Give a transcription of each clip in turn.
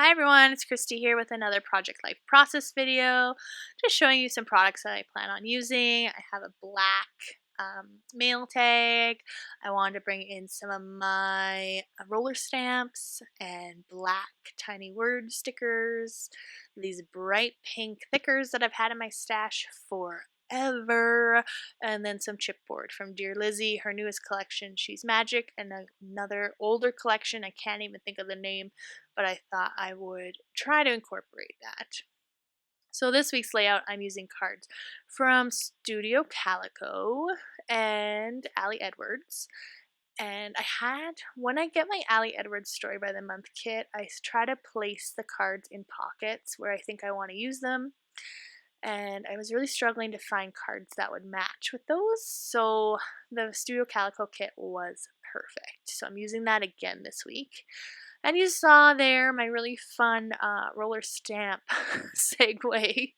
Hi everyone, it's Christy here with another Project Life Process video. Just showing you some products that I plan on using. I have a black mail tag. I wanted to bring in some of my roller stamps and black tiny word stickers. These bright pink thickers that I've had in my stash forever, and then some chipboard from Dear Lizzie, her newest collection, She's Magic, and another older collection. I can't even think of the name, but I thought I would try to incorporate that. So this week's layout, I'm using cards from Studio Calico and Ali Edwards. And when I get my Ali Edwards Story by the Month kit, I try to place the cards in pockets where I think I want to use them. And I was really struggling to find cards that would match with those, so the Studio Calico kit was perfect. So I'm using that again this week. And you saw there my really fun roller stamp segue.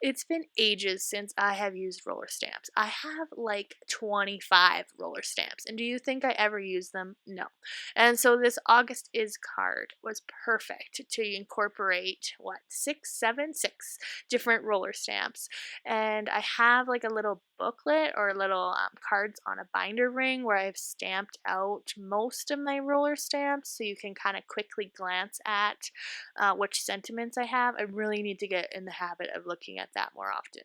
It's been ages since I have used roller stamps. I have like 25 roller stamps. And do you think I ever used them? No. And so this August Is card was perfect to incorporate, six different roller stamps. And I have like a little booklet or little cards on a binder ring where I've stamped out most of my roller stamps so you can kind of quickly glance at which sentiments I have. I really need to get in the habit of looking at that more often.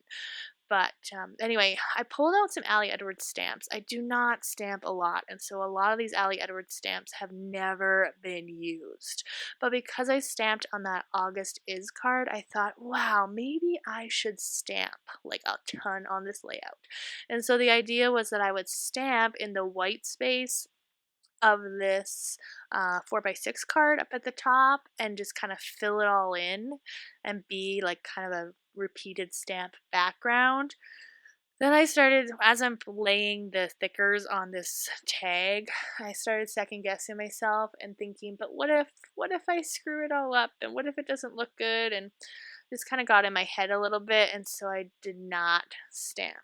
But anyway, I pulled out some Ali Edwards stamps. I do not stamp a lot, and so a lot of these Ali Edwards stamps have never been used. But because I stamped on that August Is card, I thought, wow, maybe I should stamp like a ton on this layout. And so the idea was that I would stamp in the white space of this 4x6 card up at the top and just kind of fill it all in and be like kind of a repeated stamp background. Then I started, as I'm laying the thickers on this tag, I started second guessing myself and thinking, but what if I screw it all up, and what if it doesn't look good? And this kind of got in my head a little bit, and so I did not stamp.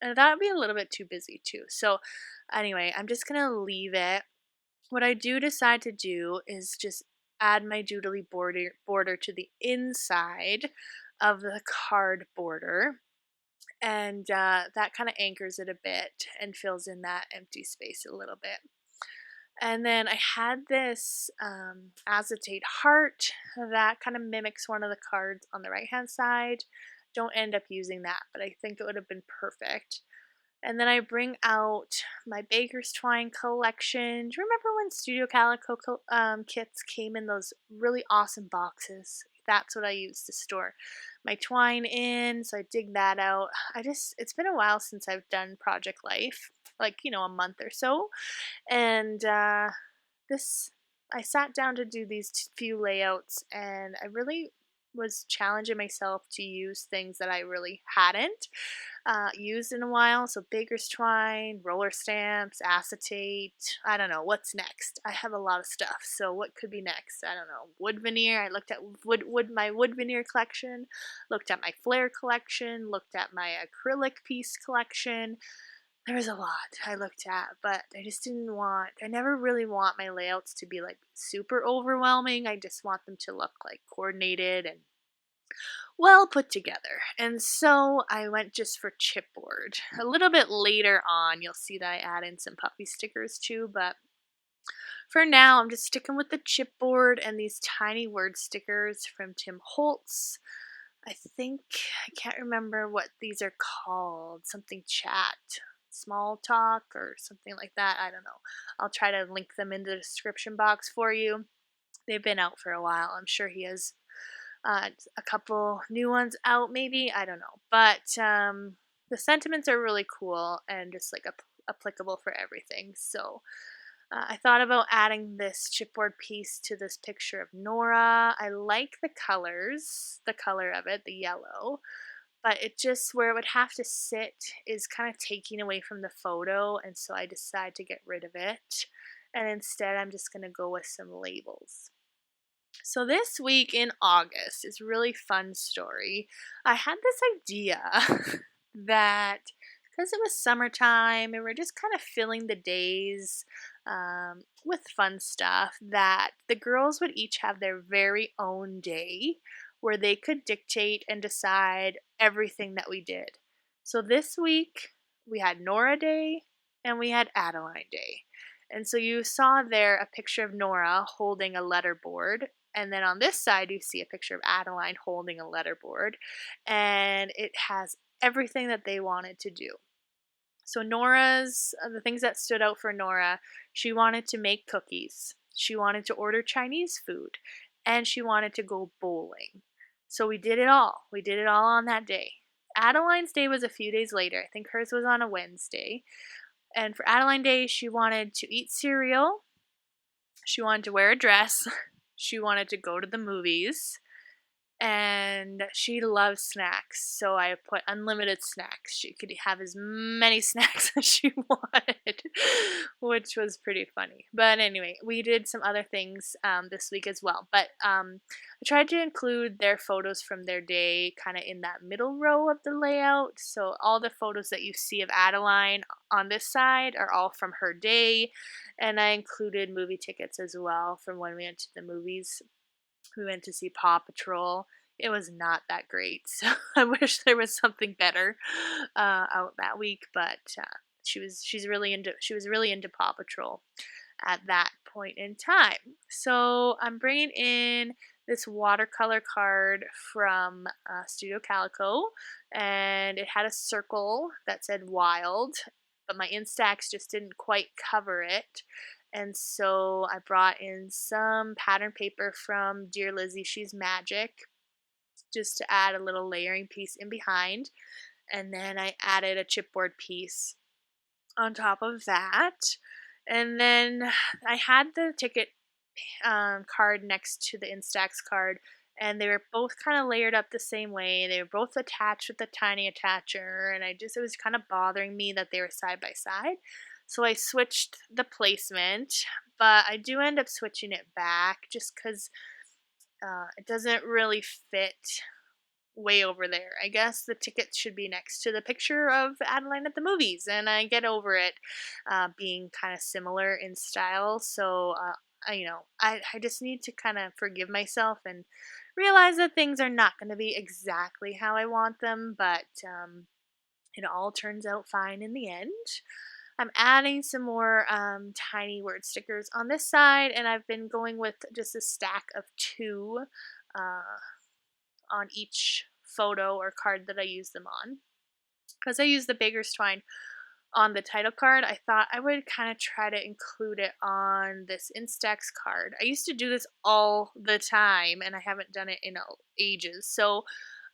And that would be a little bit too busy too. So anyway, I'm just gonna leave it. What I do decide to do is just add my doodly border to the inside of the card border, and that kind of anchors it a bit and fills in that empty space a little bit. And then I had this acetate heart that kind of mimics one of the cards on the right hand side. Don't end up using that, but I think it would have been perfect. And then I bring out my Baker's Twine collection. Do you remember when Studio Calico kits came in those really awesome boxes? That's what I used to store my twine in, so I dig that out. It's been a while since I've done Project Life, like, a month or so. And I sat down to do these few layouts, and I really was challenging myself to use things that I really hadn't used in a while. So Baker's Twine, roller stamps, acetate. I don't know what's next. I have a lot of stuff. So what could be next? I don't know. Wood veneer. I looked at my wood veneer collection, looked at my flare collection, looked at my acrylic piece collection. There was a lot I looked at, but I never really want my layouts to be like super overwhelming. I just want them to look like coordinated and well put together. And so I went just for chipboard. A little bit later on, you'll see that I add in some puppy stickers too, but for now, I'm just sticking with the chipboard and these tiny word stickers from Tim Holtz. I can't remember what these are called. Something chat, small talk, or something like that. I don't know. I'll try to link them in the description box for you. They've been out for a while. I'm sure he has a couple new ones out, maybe. I don't know. But the sentiments are really cool and just like applicable for everything. So I thought about adding this chipboard piece to this picture of Nora. I like the colors, the color of it, the yellow, but where it would have to sit is kind of taking away from the photo, and so I decided to get rid of it. And instead, I'm just going to go with some labels. So this week in August is a really fun story. I had this idea that because it was summertime and we're just kind of filling the days with fun stuff, that the girls would each have their very own day where they could dictate and decide everything that we did. So this week we had Nora Day and we had Adeline Day. And so you saw there a picture of Nora holding a letterboard. And then on this side, you see a picture of Adeline holding a letterboard. And it has everything that they wanted to do. So the things that stood out for Nora, she wanted to make cookies. She wanted to order Chinese food. And she wanted to go bowling. So we did it all. We did it all on that day. Adeline's day was a few days later. I think hers was on a Wednesday. And for Adeline Day, she wanted to eat cereal. She wanted to wear a dress. She wanted to go to the movies. And she loves snacks, so I put unlimited snacks. She could have as many snacks as she wanted, which was pretty funny. But anyway, we did some other things this week as well. But I tried to include their photos from their day kind of in that middle row of the layout. So all the photos that you see of Adeline on this side are all from her day. And I included movie tickets as well from when we went to the movies. We went to see Paw Patrol. It was not that great, so I wish there was something better out that week. But she was really into Paw Patrol at that point in time. So I'm bringing in this watercolor card from Studio Calico, and it had a circle that said Wild, but my Instax just didn't quite cover it. And so I brought in some pattern paper from Dear Lizzie, She's Magic, just to add a little layering piece in behind. And then I added a chipboard piece on top of that. And then I had the ticket card next to the Instax card, and they were both kind of layered up the same way. They were both attached with a tiny attacher, and it was kind of bothering me that they were side by side. So I switched the placement, but I do end up switching it back just because it doesn't really fit way over there. I guess the ticket should be next to the picture of Adeline at the movies, and I get over it being kind of similar in style. So I just need to kind of forgive myself and realize that things are not going to be exactly how I want them, but it all turns out fine in the end. I'm adding some more tiny word stickers on this side, and I've been going with just a stack of 2 on each photo or card that I use them on. Because I use the Baker's Twine on the title card, I thought I would kind of try to include it on this Instax card. I used to do this all the time, and I haven't done it in ages. So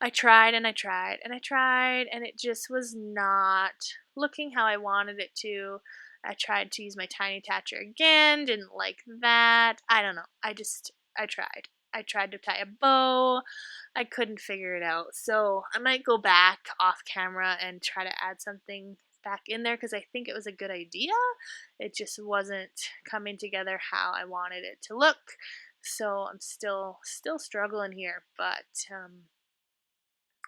I tried and I tried and I tried, and it just was not looking how I wanted it to. I tried to use my tiny attacher again, didn't like that. I don't know. I tried. I tried to tie a bow. I couldn't figure it out. So I might go back off camera and try to add something back in there because I think it was a good idea. It just wasn't coming together how I wanted it to look. So I'm still struggling here, but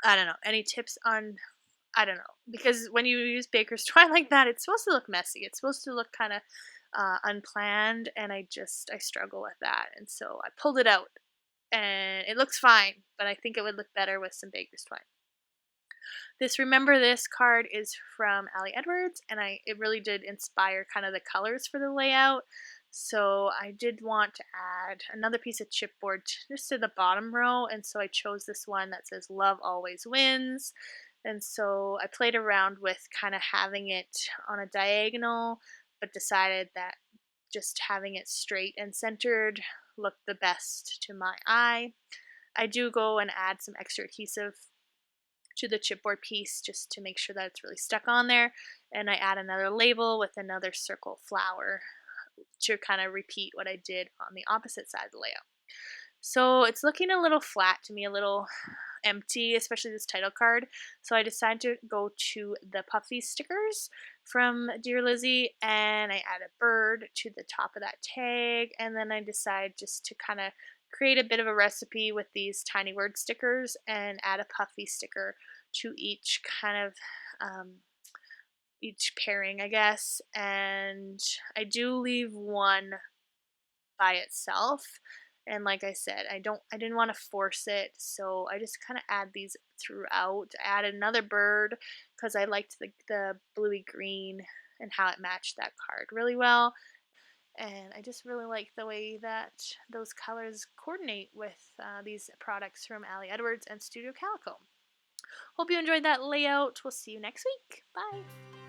I don't know. Any tips on, I don't know, because when you use Baker's Twine like that, it's supposed to look messy. It's supposed to look kind of unplanned, and I struggle with that. And so I pulled it out, and it looks fine, but I think it would look better with some Baker's Twine. This Remember This card is from Ali Edwards, and it really did inspire kind of the colors for the layout. So I did want to add another piece of chipboard just to the bottom row, and so I chose this one that says Love Always Wins. And so I played around with kind of having it on a diagonal, but decided that just having it straight and centered looked the best to my eye. I do go and add some extra adhesive to the chipboard piece just to make sure that it's really stuck on there, and I add another label with another circle flower to kind of repeat what I did on the opposite side of the layout. So it's looking a little flat to me, a little empty, especially this title card. So I decided to go to the puffy stickers from Dear Lizzie, and I add a bird to the top of that tag, and then I decide just to kind of create a bit of a recipe with these tiny word stickers and add a puffy sticker to each kind of each pairing, I guess, and I do leave one by itself. And like I said, I didn't want to force it, so I just kind of add these throughout. I added another bird because I liked the bluey green and how it matched that card really well. And I just really like the way that those colors coordinate with these products from Ali Edwards and Studio Calico. Hope you enjoyed that layout. We'll see you next week. Bye.